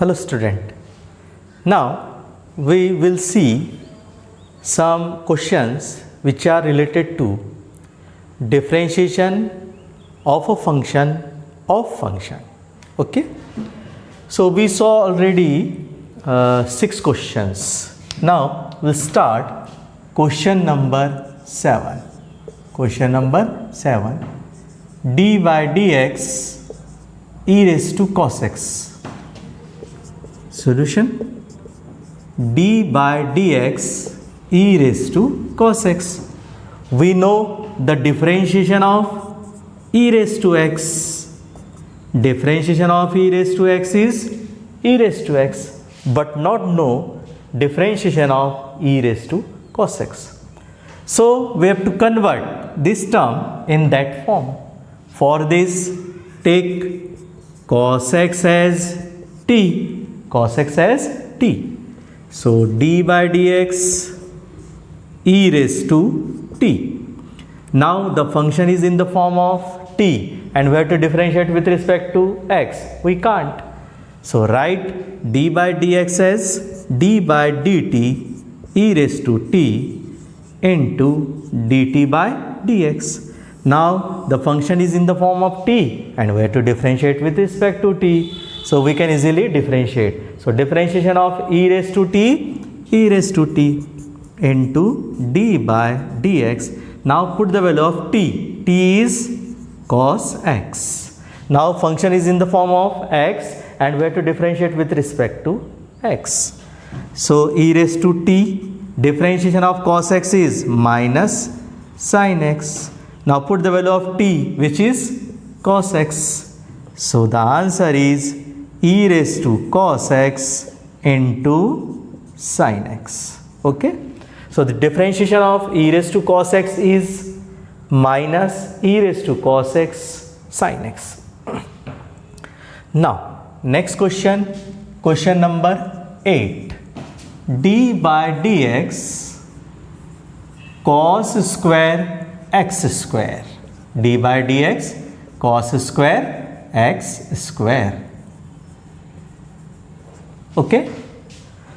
Hello student. Now we will see some questions which are related to differentiation of a function of function. Okay. So we saw already 6 questions. Now we'll start question number 7. Question number 7. d by dx e raised to cos x. Solution: d by dx e raised to cos x. We know the differentiation of e raised to x. Differentiation of e raised to x is e raised to x, but not know differentiation of e raised to cos x. So we have to convert this term in that form. For this, take cos x as t. Cos x as t. So d by dx e raised to t. Now the function is in the form of t and we have to differentiate with respect to x. We can't. So write d by dx as d by dt e raised to t into dt by dx. Now the function is in the form of t and we have to differentiate with respect to t. So we can easily differentiate. So differentiation of e raised to t into d by dx. Now put the value of t. T is cos x. Now function is in the form of x and we have to differentiate with respect to x. So e raised to t, differentiation of cos x is minus sin x. Now put the value of t, which is cos x. So the answer is e raised to cos x into sin x. Okay. So the differentiation of e raised to cos x is minus e raised to cos x sin x. Now next question, question number 8. d by dx cos square x square. d by dx cos square x square. Okay.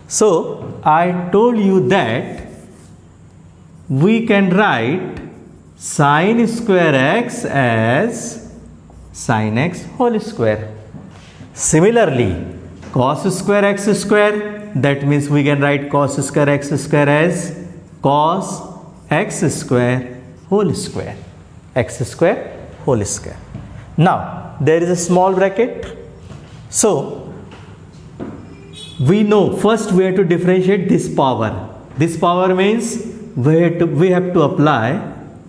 So I told you that we can write sin square x as sin x whole square. Similarly, cos square x square, that means we can write cos square x square as cos x square whole square. X square whole square. Now there is a small bracket. So we know first we have to differentiate this power. This power means we have to apply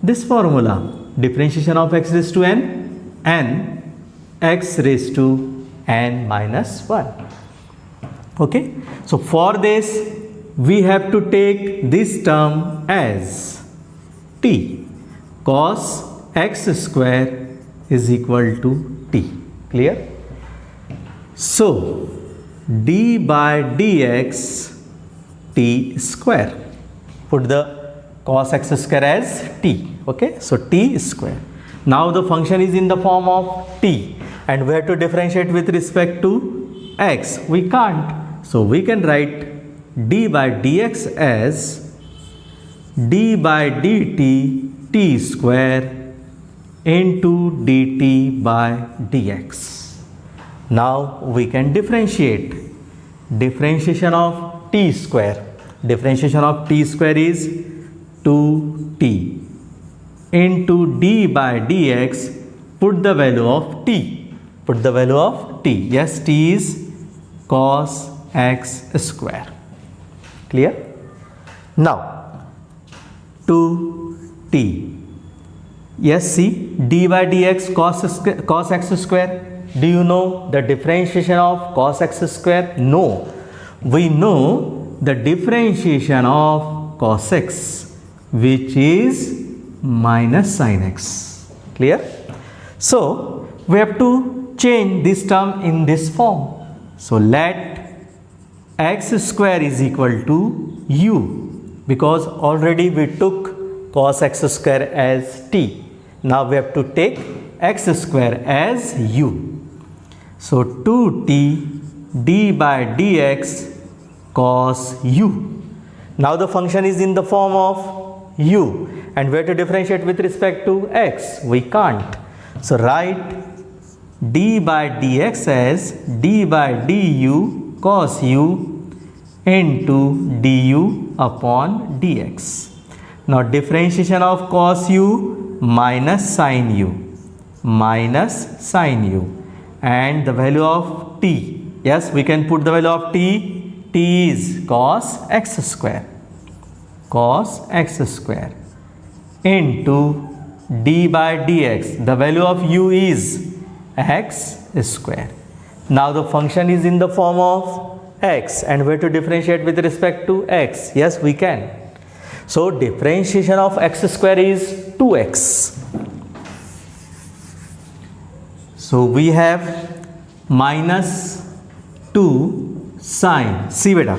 this formula. Differentiation of x raised to n x raised to n minus 1. Okay. So for this we have to take this term as t. Cos x square is equal to t. Clear? So d by dx t square. Put the cos x square as t. Okay. So t square. Now the function is in the form of t and we have to differentiate with respect to x. We can't. So we can write d by dx as d by dt t square into dt by dx. Now we can differentiate. Differentiation of t square. Differentiation of t square is 2t into d by dx. Put the value of t. Put the value of t. Yes, t is cos x square. Clear? Now 2t. Yes, see, d by dx cos x square. Do you know the differentiation of cos x square? No. We know the differentiation of cos x, which is minus sin x. Clear? So we have to change this term in this form. So let x square is equal to u, because already we took cos x square as t. Now we have to take x square as u. So 2t d by dx cos u. Now the function is in the form of u, and we have to differentiate with respect to x. We can't. So write d by dx as d by du cos u into du upon dx. Now differentiation of cos u minus sin u and the value of t. Yes, we can put the value of t. T is cos x square into d by dx. The value of u is x square. Now the function is in the form of x, and we have to differentiate with respect to x. Yes, we can. So differentiation of x square is 2x. So we have minus 2 sine. See beta.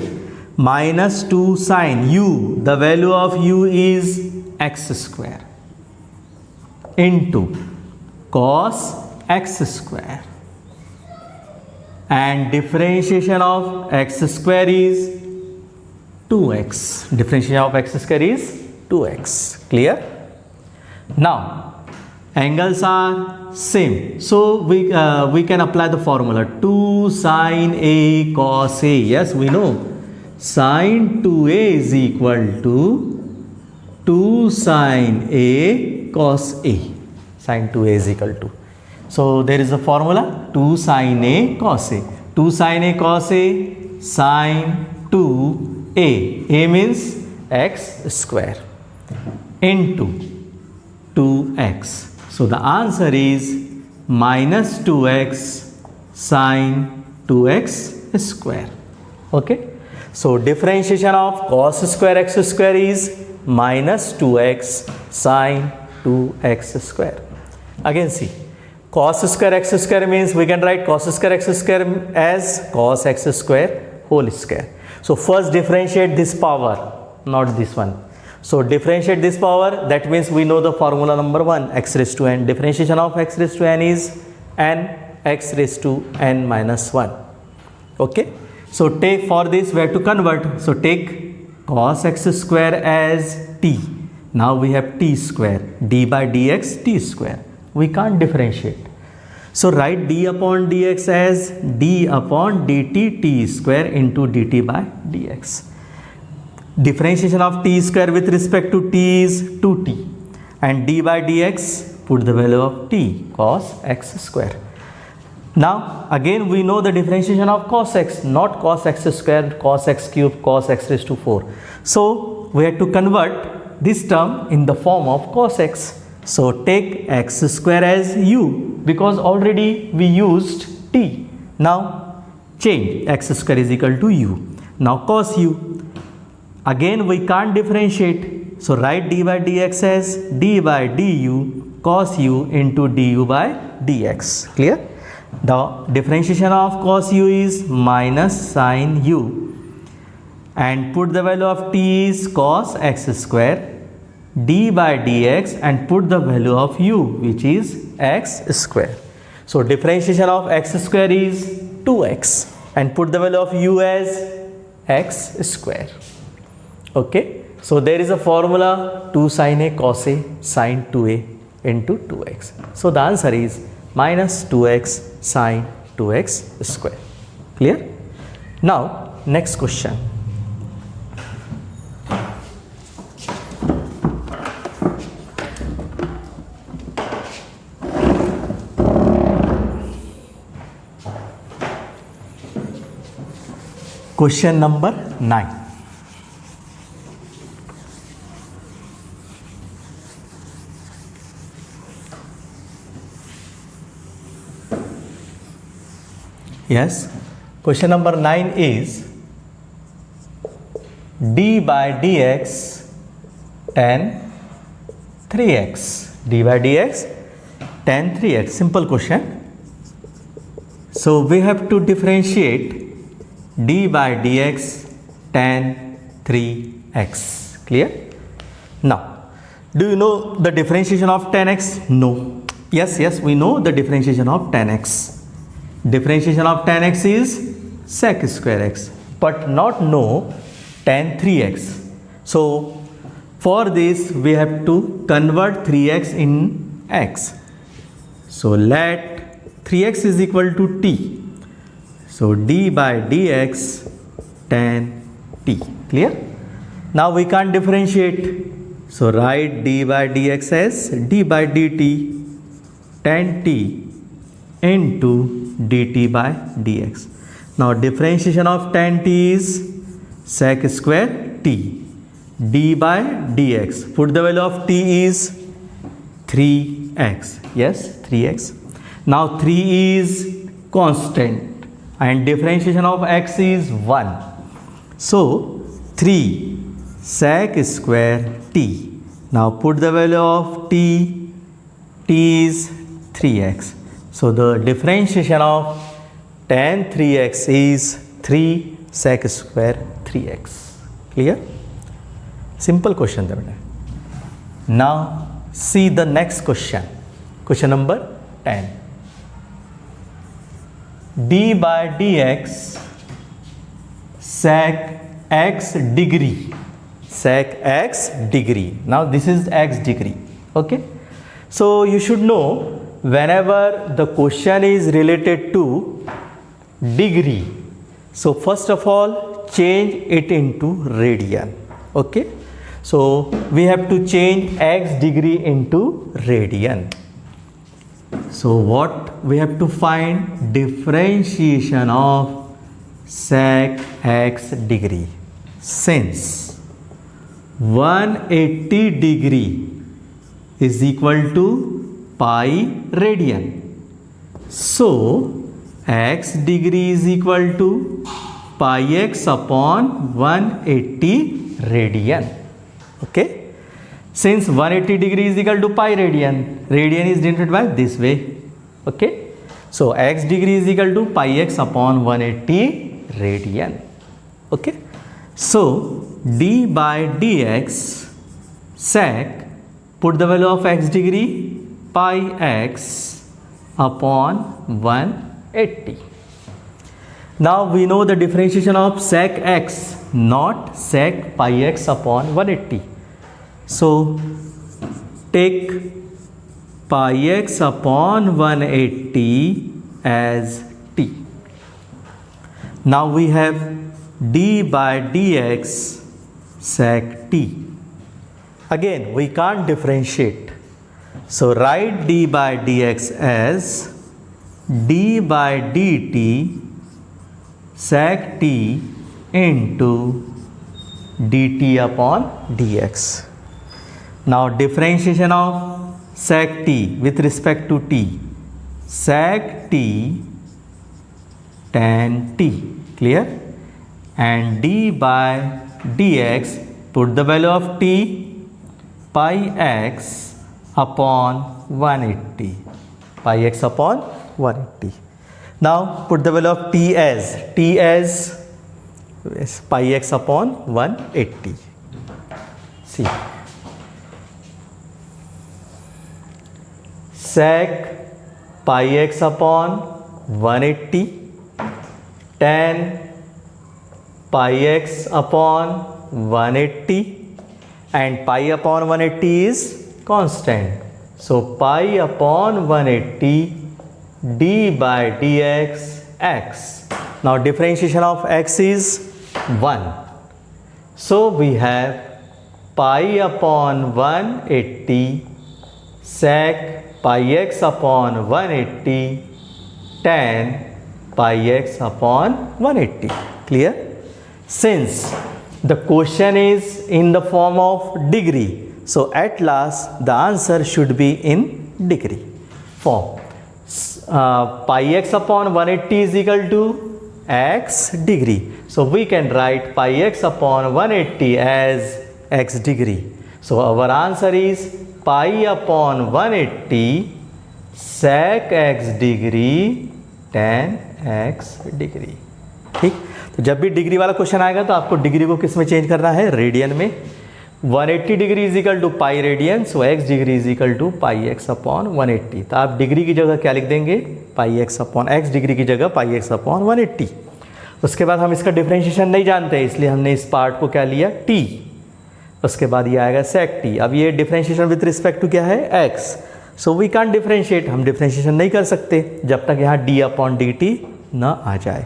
Minus 2 sine u. The value of u is x square into cos x square, and differentiation of x square is 2x. Differentiation of x square is 2x. Clear? Now angles are same, so we can apply the formula 2 sine a cos a. Yes, we know sine 2a is equal to 2 sine a cos a. Sine 2a is equal to, so there is a formula 2 sine a cos a. 2 sine a cos a, sine 2a. A means x square into 2x. So the answer is minus 2x sine 2x square. Okay. So differentiation of cos square x square is minus 2x sine 2x square. Again see, cos square x square means we can write cos square x square as cos x square whole square. So first differentiate this power, not this one. So differentiate this power, that means we know the formula number 1, x raised to n. Differentiation of x raised to n is n x raised to n minus 1. Okay. So take, for this we have to convert. So take cos x square as t. Now we have t square, d by dx t square. We can't differentiate. So write d upon dx as d upon dt t square into dt by dx. Differentiation of t square with respect to t is 2t, and d by dx, put the value of t cos x square. Now again we know the differentiation of cos x, not cos x square, cos x cube, cos x raised to 4. So we have to convert this term in the form of cos x. So take x square as u, because already we used t. Now change, x square is equal to u. Now cos u. Again we can't differentiate. So write d by dx as d by du cos u into du by dx. Clear? The differentiation of cos u is minus sin u, and put the value of t is cos x square, d by dx, and put the value of u, which is x square. So differentiation of x square is 2x, and put the value of u as x square. Okay. So there is a formula 2 sin a cos a sin 2a into 2x. So the answer is minus 2x sin 2x square. Clear? Now next question. Question number 9. Yes, question number 9 is d by dx tan 3x. d by dx tan 3x. Simple question. So we have to differentiate d by dx tan 3x. Clear? Now, do you know the differentiation of tan x? No. Yes, we know the differentiation of tan x. Differentiation of tan x is sec square x, but not know tan 3x. So for this we have to convert 3x in x. So let 3x is equal to t. So d by dx tan t. Clear? Now we can't differentiate. So write d by dx as d by dt tan t into dt by dx. Now differentiation of tan t is sec square t. D by dx. Put the value of t is 3x. Yes, 3x. Now 3 is constant and differentiation of x is 1. So 3 sec square t. Now put the value of t is 3x. So the differentiation of tan 3x is 3 sec square 3x. Clear? Simple question. Now see the next question. Question number 10. D by dx sec x degree. Sec x degree. Now this is x degree. Okay. So you should know, whenever the question is related to degree, so first of all change it into radian. Okay. So we have to change x degree into radian. So what we have to find? Differentiation of sec x degree. Since 180 degree is equal to pi radian, so x degree is equal to pi x upon 180 radian. Okay. Since 180 degree is equal to pi radian, radian is denoted by this way. Okay. So x degree is equal to pi x upon 180 radian. Okay. So d by dx sec, put the value of x degree, pi x upon 180. Now we know the differentiation of sec x, not sec pi x upon 180. So take pi x upon 180 as t. Now we have d by dx sec t. Again we can't differentiate. So write d by dx as d by dt sec t into dt upon dx. Now differentiation of sec t with respect to t, sec t tan t. Clear? And d by dx, put the value of t, pi x upon 180. Pi x upon 180. Now put the value of t as pi x upon 180. See, sec pi x upon 180 tan pi x upon 180, and pi upon 180 is constant. So pi upon 180 d by dx x. Now differentiation of x is 1. So we have pi upon 180 sec pi x upon 180 tan pi x upon 180. Clear? Since the question is in the form of degree, so at last the answer should be in degree form. Pi x upon 180 is equal to x degree. So we can write pi x upon 180 as x degree. So our answer is pi upon 180 sec x degree tan x degree. ठीक, तो जब भी degree वाला question आएगा तो आपको degree को किस में चेंज करना है? रेडियन में. 180 degree is equal to pi radian, so x degree is equal to pi x upon 180. तो आप डिग्री की जगह क्या लिख देंगे? Pi x upon x degree की जगह पाई एक्स अपॉन 180. उसके बाद हम इसका डिफरेंशिएशन नहीं जानते, इसलिए हमने इस पार्ट को क्या लिया, t। उसके बाद ये आएगा sec t। अब ये डिफरेंशिएशन विथ रिस्पेक्ट टू क्या है, x। So we can't differentiate, हम डिफरेंशिएशन नहीं कर सकते जब तक यहाँ d/dt ना आ जाए।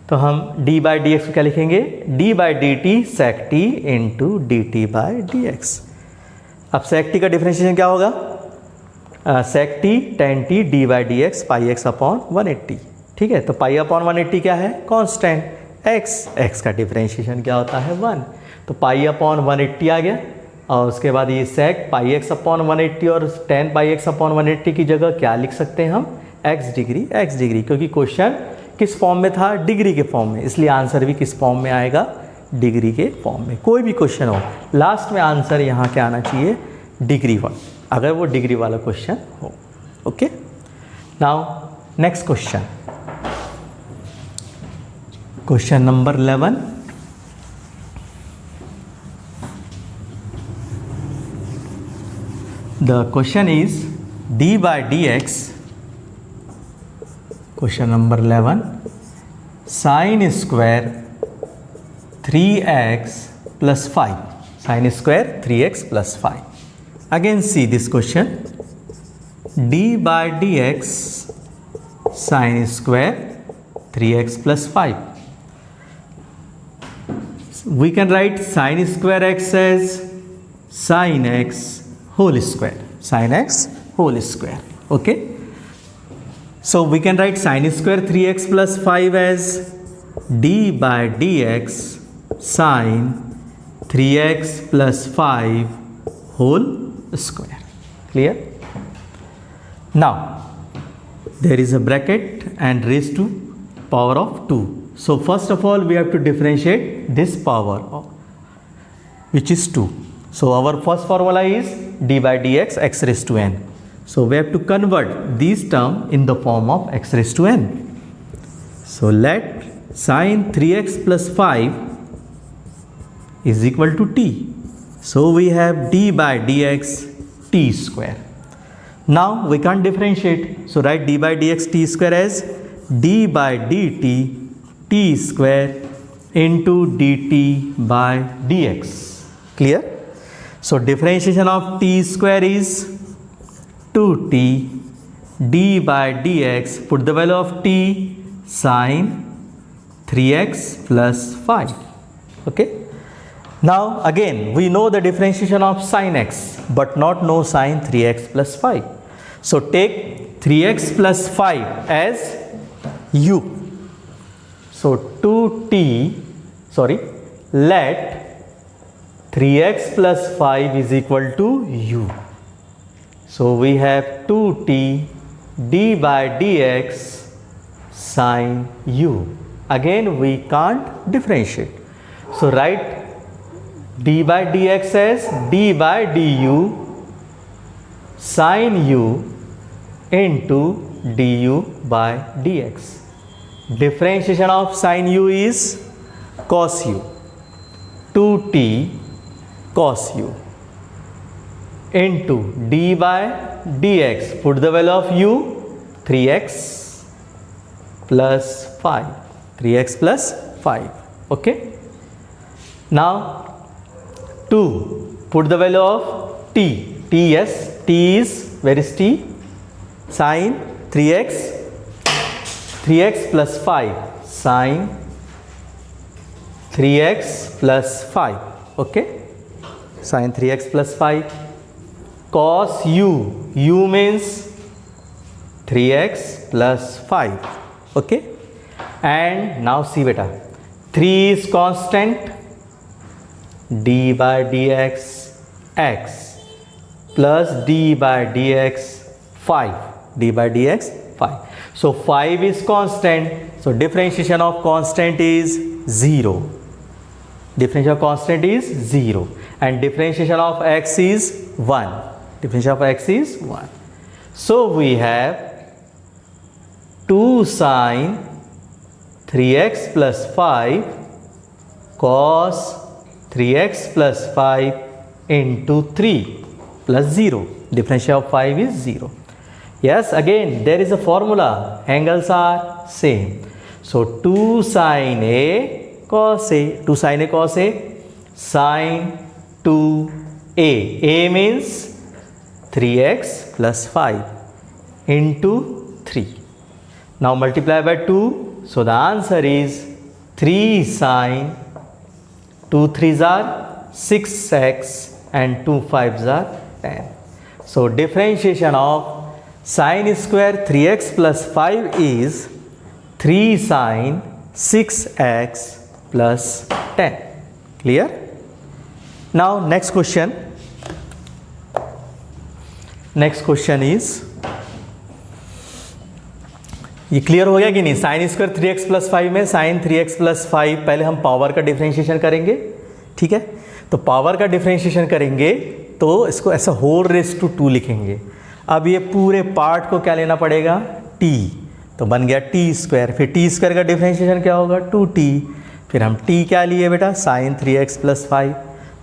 तो हम d/dx को क्या लिखेंगे, d/dt sec t into dt/dx। अब sec t का डिफरेंशिएशन क्या होगा, sec t tan t d/dx πx/180। ठीक है, तो π/180 क्या है, कांस्टेंट x का डिफरेंशिएशन क्या होता है, 1। तो π/180 आ गया, और उसके बाद ये sec πx/180 और tan πx/180 की जगह क्या लिख सकते हैं हम, x डिग्री, क्योंकि क्वेश्चन किस फॉर्म में था, डिग्री के फॉर्म में, इसलिए आंसर भी किस फॉर्म में आएगा, डिग्री के फॉर्म में। कोई भी क्वेश्चन हो, लास्ट में आंसर यहाँ क्या आना चाहिए, डिग्री 1, अगर वो डिग्री वाला क्वेश्चन हो। Okay, now next question, question number 11। The question is d/dx, question number 11, sin square 3x plus 5, sin square 3x plus 5. Again see this question, d/dx sin square 3x plus 5. We can write sin square x as sin x whole square, sin x whole square. Okay, so we can write sin square 3x plus 5 as d/dx sin 3x plus 5 whole square. Clear? Now there is a bracket and raised to power of 2. So first of all we have to differentiate this power, which is 2. So our first formula is d/dx x raised to n. So we have to convert these term in the form of x raised to n. So let sin 3x plus 5 is equal to t. So we have d/dx t square. Now we can't differentiate, so write d/dx t square as d/dt t square into dt/dx. Clear? So differentiation of t square is 2t d/dx, put the value of t, sin 3x plus 5. Okay, now again we know the differentiation of sin x but not know sin 3x plus 5. So take 3x plus 5 as u. So 2t, let 3x plus 5 is equal to u. So we have 2t d/dx sin u. Again we can't differentiate. So write d/dx as d/du sin u into du/dx. Differentiation of sin u is cos u, 2t cos u into d/dx, put the value of u, 3x plus 5, 3x plus 5. Okay, now 2, put the value of t, yes, t is, where is t, sin 3x plus 5, sin 3x plus 5. Okay, sin 3x plus 5, cos u, u means 3x plus 5. Okay, and now see beta, 3 is constant, d/dx x plus d/dx 5, d/dx 5. So 5 is constant, so differentiation of constant is 0. Differentiation of constant is 0 and differentiation of x is 1. Differentiation of x is 1. So we have 2 sin 3x plus 5 cos 3x plus 5 into 3 plus 0. Differentiation of 5 is 0. Yes, again there is a formula, angles are same. So 2 sin A cos A. 2 sin A cos A. Sin 2A. A means 3x plus 5 into 3. Now multiply by 2. So the answer is 3 sin 2 3s are 6x and 2 5s are 10. So differentiation of sin square 3x plus 5 is 3 sin 6x plus 10. Clear? Now next question. Next question is, ये clear हो गया कि नहीं? Sine square 3x plus 5 में sign 3x plus 5 पहले हम power का differentiation करेंगे, ठीक है? तो पावर का डिफरेंशिएशन करेंगे तो इसको ऐसा होल रेज टू 2 लिखेंगे। अब ये पूरे पार्ट को क्या लेना पड़ेगा? t, तो बन गया टी स्क्वायर। फिर टी स्क्वायर का डिफरेंशिएशन क्या होगा? 2t। फिर हम t क्या लिए बेटा? Sine 3x plus 5।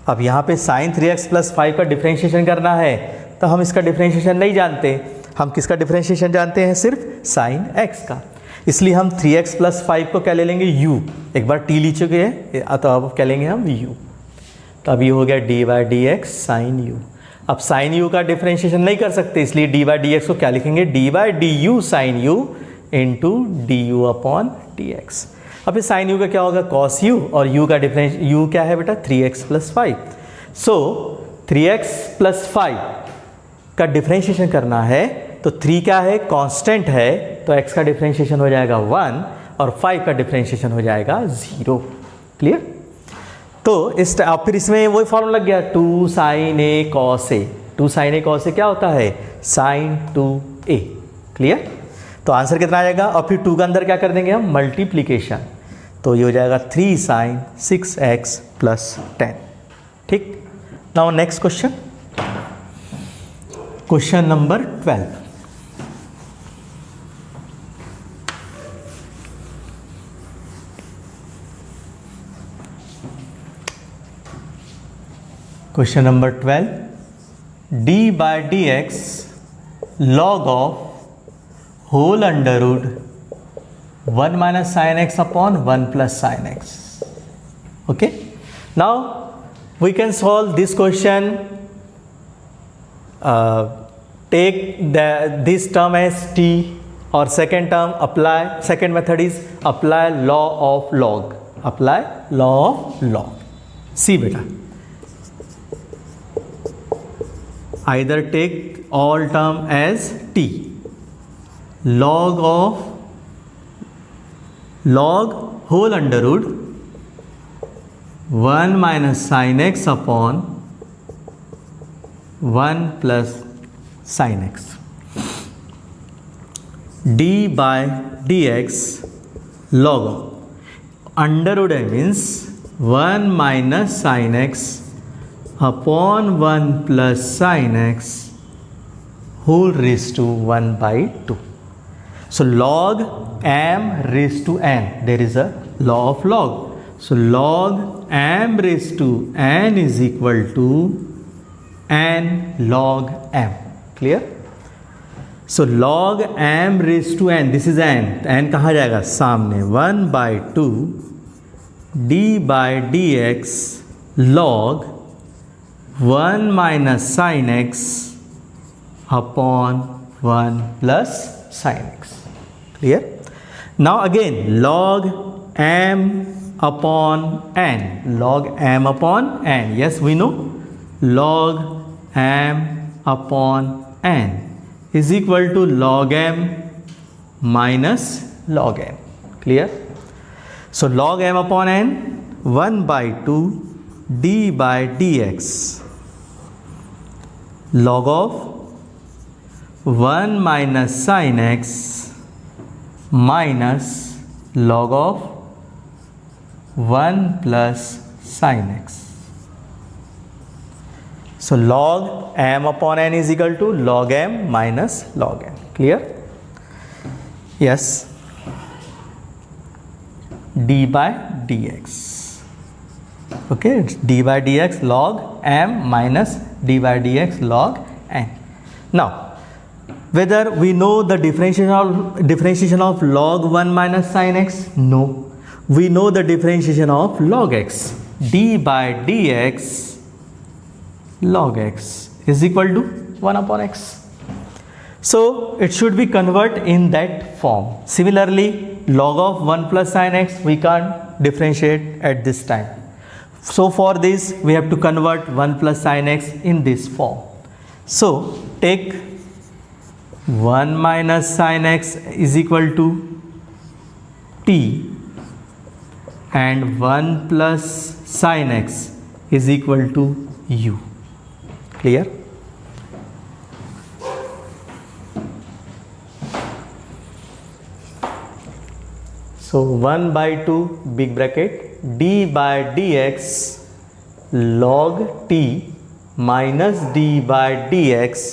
अब यहाँ पे साइन 3x प्लस 5 का डिफरेंशिएशन करना है तो हम इसका डिफरेंशिएशन नहीं जानते। हम किसका डिफरेंशिएशन जानते हैं? सिर्फ साइन x का। इसलिए हम 3x प्लस 5 को क्या ले लेंगे? u। एक बार t ले चुके हैं तो अब क्या लेंगे हम? u। तो अब ये हो गया d by d x sine u. अब साइन यू का डिफरेंशिएशन नहीं कर सकते, इसलिए डी बाई डी एक्स को क्या लिखेंगे? D by d u sine u into d u upon d x. अब इस साइन यू का क्या होगा? कॉस यू, और यू का डिफरेंस यू क्या है बेटा? 3x plus 5। सो 3x प्लस 5 का डिफरेंशिएशन करना है तो 3 क्या है? कांस्टेंट है, तो x का डिफरेंशिएशन हो जाएगा 1 और 5 का डिफरेंशिएशन हो जाएगा 0। क्लियर? तो इस फिर इसमें वही फॉर्मूला लग गया, 2 sin A cos A। 2 sin A cos A क्या होता है? sin 2A। क्लियर? तो आंसर कितना आ जाएगा? और फिर 2 का अंदर क्या कर देंगे हम? मल्टीप्लीकेशन। तो ये हो जाएगा 3 sin 6x प्लस 10। ठीक? Now next question, question number 12। Question number 12, d by dx log of whole under root 1 minus sin x upon 1 plus sin x. Okay, now we can solve this question. Take this term as t, or second term apply, second method is apply law of log. Apply law of log. See beta, either take all term as t, log of log whole under root 1 minus sin x upon 1 plus sin x. d by dx log of under root means 1 minus sin x upon 1 plus sin x whole raised to 1 by 2. So log m raised to n, there is a law of log. So log m raised to n is equal to n log m. Clear? So log m raised to n, this is n, n कहाँ जाएगा? सामने। 1 by 2 d by dx log 1 minus sin x upon 1 plus sin x. Clear? Now again log m upon n, log m upon n. Yes, we know log m upon n is equal to log m minus log n. Clear? So log m upon n, 1 by 2 d by dx log of 1 minus sin x minus log of 1 plus sin x. So log m upon n is equal to log m minus log n. Clear? Yes. d by dx. Okay, it's d by dx log m minus d by dx log n. Now Whether we know the differentiation of log 1 minus sin x? No. We know the differentiation of log x. D by dx log x is equal to 1 upon x. So it should be converted in that form. Similarly, log of 1 plus sin x we can't differentiate at this time. So for this we have to convert 1 plus sin x in this form. So take 1 minus sin x is equal to t and 1 plus sin x is equal to u. Clear? So 1 by 2 big bracket d by dx log t minus d by dx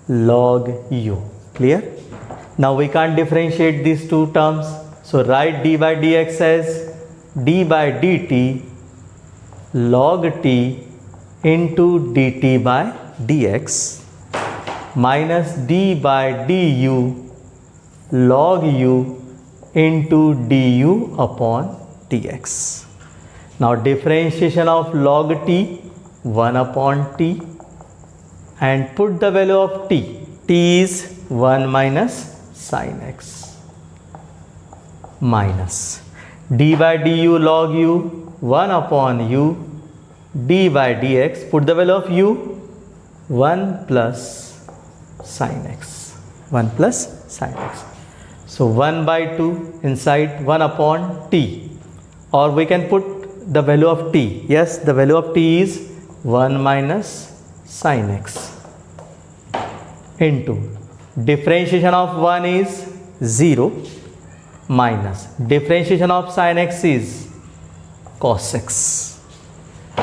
log u. Clear? Now we can't differentiate these two terms. So write d by dx as d by dt log t into dt by dx minus d by du log u into du upon dx. Now differentiation of log t 1 upon t and put the value of t. T is 1 minus sin x minus d by du log u 1 upon u d by dx. Put the value of u 1 plus sin x. 1 plus sin x. So 1 by 2 inside 1 upon t, or we can put the value of t. Yes, the value of t is 1 minus sin x into differentiation of 1 is 0 minus differentiation of sin x is cos x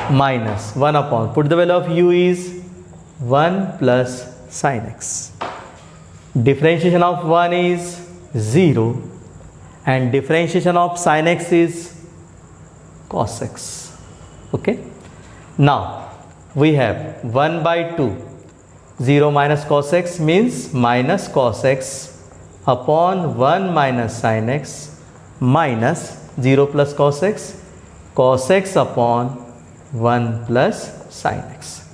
minus 1 upon, put the value of u is 1 plus sin x. Differentiation of 1 is 0 and differentiation of sin x is cos x. Okay. Now we have 1 by 2, 0 minus cos x means minus cos x upon 1 minus sin x minus 0 plus cos x upon 1 plus sin x.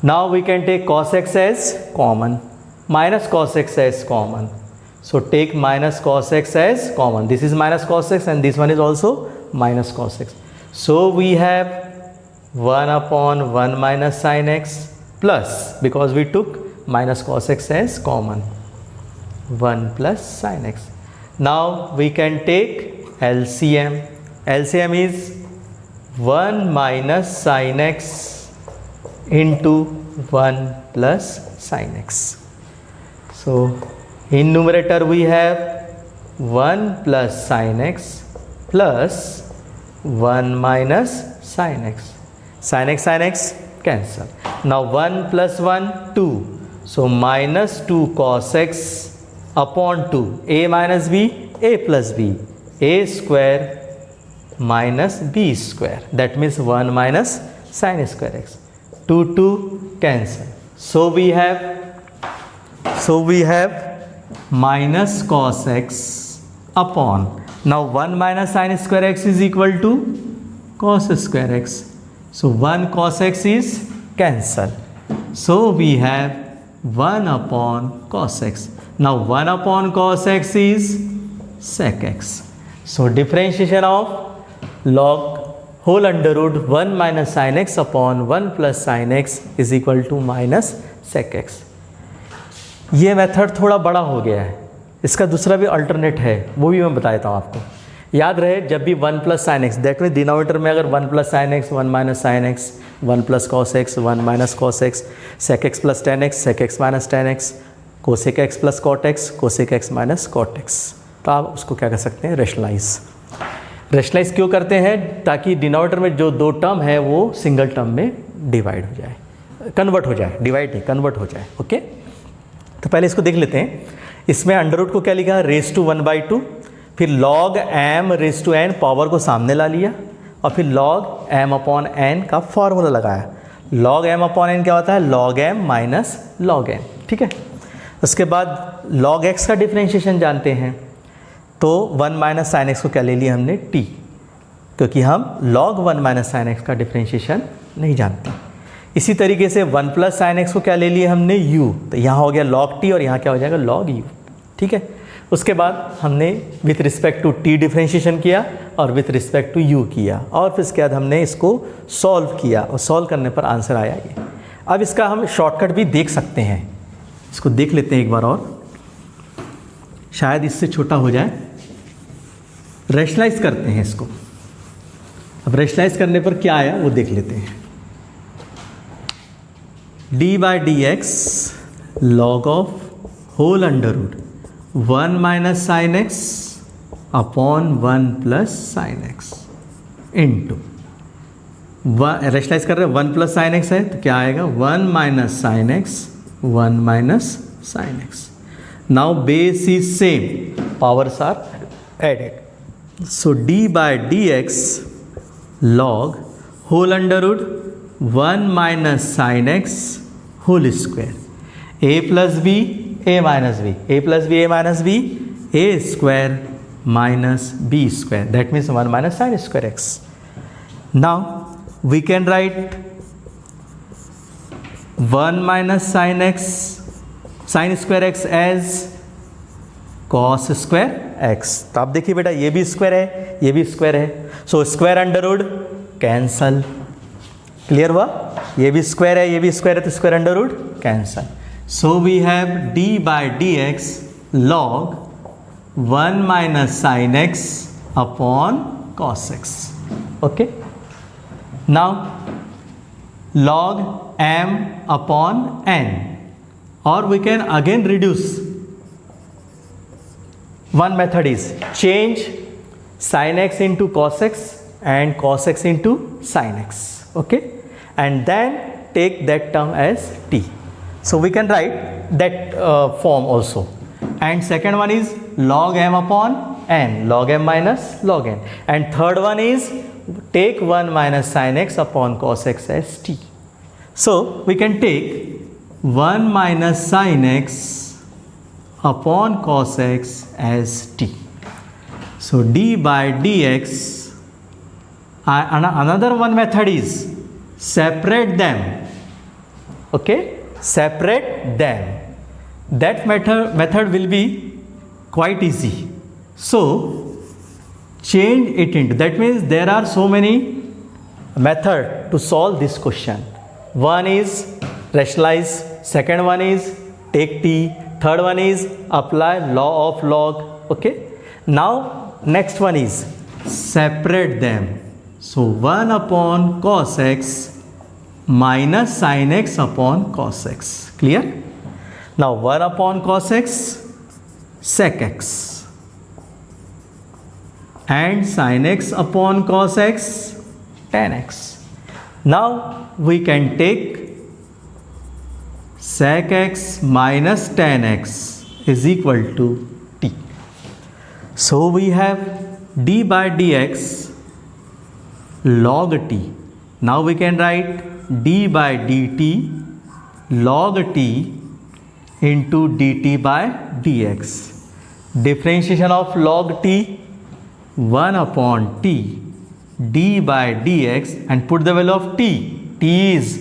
Now we can take cos x as common, minus cos x as common. So take minus cos x as common. This is minus cos x and this one is also minus cos x. So we have 1 upon 1 minus sin x plus, because we took minus cos x as common, 1 plus sin x. Now we can take LCM. LCM is 1 minus sin x into 1 plus sin x. So in numerator we have 1 plus sin x plus 1 minus sin x. Sin x cancel. Now 1 plus 1 2. So minus 2 cos x upon 2. A minus b, a plus b. A square minus b square. That means 1 minus sin square x. 2 cancel. So we have minus cos x upon, now 1 minus sin square x is equal to cos square x. So 1 cos x is cancel. So we have 1 upon cos x. Now 1 upon cos x is sec x. So differentiation of log whole under root 1 minus sin x upon 1 plus sin x is equal to minus sec x. ये method थोड़ा बड़ा हो गया है, इसका दूसरा भी alternate है, वो भी मैं बता देता हूँ आपको. याद रहे जब भी 1 plus sine x, that mean denominator में अगर 1 plus sine x, 1 minus sine x, 1 plus cos x, 1 minus cos x, sec x plus tan x, sec x minus tan x, cosec x plus cot x, cosec x minus cot x, तो आप उसको क्या कर सकते हैं, rationalise क्यों करते हैं, ताकि डिनोमिनेटर में जो दो टर्म है वो सिंगल टर्म में डिवाइड हो जाए, कन्वर्ट हो जाए, डिवाइड नहीं कन्वर्ट हो जाए. ओके, तो पहले इसको देख लेते हैं. इसमें अंडर रूट को क्या लिखा, रेस टू 1/2, फिर log m raise to n, power को सामने ला लिया, और फिर लॉग एम अपॉन एन का फॉर्मूला लगाया. लॉग एम अपॉन एन क्या होता है, log m minus log n. ठीक है, उसके बाद log x का डिफ्रेंशिएशन जानते हैं, तो 1 माइनस साइन एक्स को क्या ले लिया हमने, t, क्योंकि हम log 1 माइनस साइन एक्स का डिफ्रेंशिएशन नहीं जानते। इसी तरीके से 1 प्लस साइन एक्स को क्या ले लिया हमने, u, तो यहाँ हो गया log t और यहाँ क्या हो जाएगा log u, ठीक है। उसके बाद हमने with respect to t differentiation किया और विथ रिस्पेक्ट टू u किया, और फिर इसके बाद हमने इसको सॉल्व किया और सॉल्व करने पर आंसर आया ये। अब इसका हम शॉर्टकट भी देख सकते हैं, इसको देख लेते हैं एक बार और, शायद इससे छोटा हो जाए। रैशनलाइज करते हैं इसको। अब रैशनलाइज करने पर क्या आया वो देख लेते हैं। D by d x log of whole under root 1 minus sine x upon 1 plus sine x into, rationalise कर रहे हैं, 1 प्लस साइन एक्स है तो क्या आएगा 1 minus sine x 1 minus sine x. Now base is same, powers are added, so d by d x log whole under root 1 minus sine x whole square, a plus b a minus b, a plus b a minus b, a square minus b square, that means 1 minus sine square x। Now we can write 1 minus sine x sine square x as cos square x. तो आप देखिए बेटा ये भी square है, ये भी square है, so square under root cancel, clear हुआ, ये भी स्क्वायर है, ये भी स्क्वायर है, तो square under root cancel. So we have d by d x log 1 minus sine x upon cos x, okay. Now log m upon n, or we can again reduce. One method is change sin x into cos x and cos x into sin x, okay, and then take that term as t. So we can write that form also. And second one is log m upon n, log m minus log n, and third one is take 1 minus sin x upon cos x as t. So we can take 1 minus sin x upon cos x as t. So d by dx, another one method is separate them, okay, separate them. That method will be quite easy. So change it into, that means there are so many methods to solve this question. One is rationalize, second one is take t, third one is apply law of log, okay. Now next one is separate them. So 1 upon cos x minus sin x upon cos x, clear. Now 1 upon cos x sec x and sin x upon cos x tan x. Now we can take sec x minus tan x is equal to t. So we have d by dx log t. Now we can write d by dt log t into dt by dx. Differentiation of log t 1 upon t d by dx, and put the value of t. T is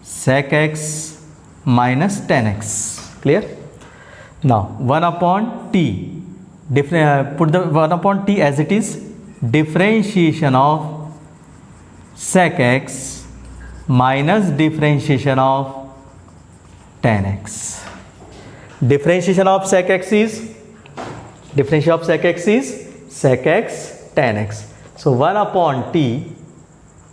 sec x minus tan x, clear. Now 1 upon t, put the 1 upon t as it is, differentiation of sec x minus differentiation of tan x. Differentiation of sec x is sec x tan x. So 1 upon t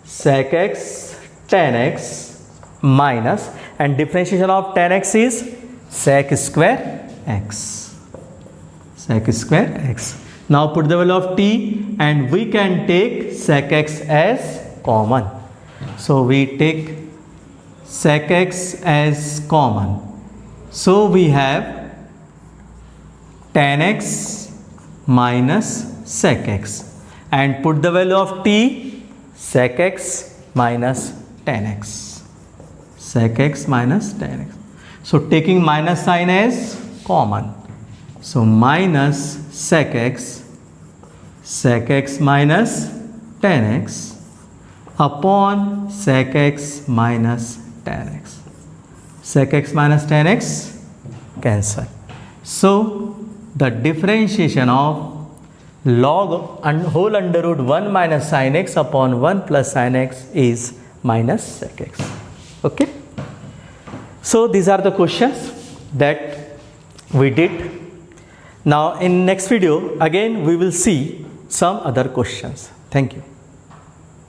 sec x tan x minus, and differentiation of tan x is sec square x, sec square x. Now put the value of t and we can take sec x as common. So we take sec x as common. So we have tan x minus sec x, and put the value of t sec x minus tan x, sec x minus tan x. So taking minus sign as common. So minus sec x minus tan x upon sec x minus tan x. Sec x minus tan x cancel. So the differentiation of log and whole under root 1 minus sin x upon 1 plus sin x is minus sec x. Okay. So these are the questions that we did. Now in next video again we will see some other questions. Thank you.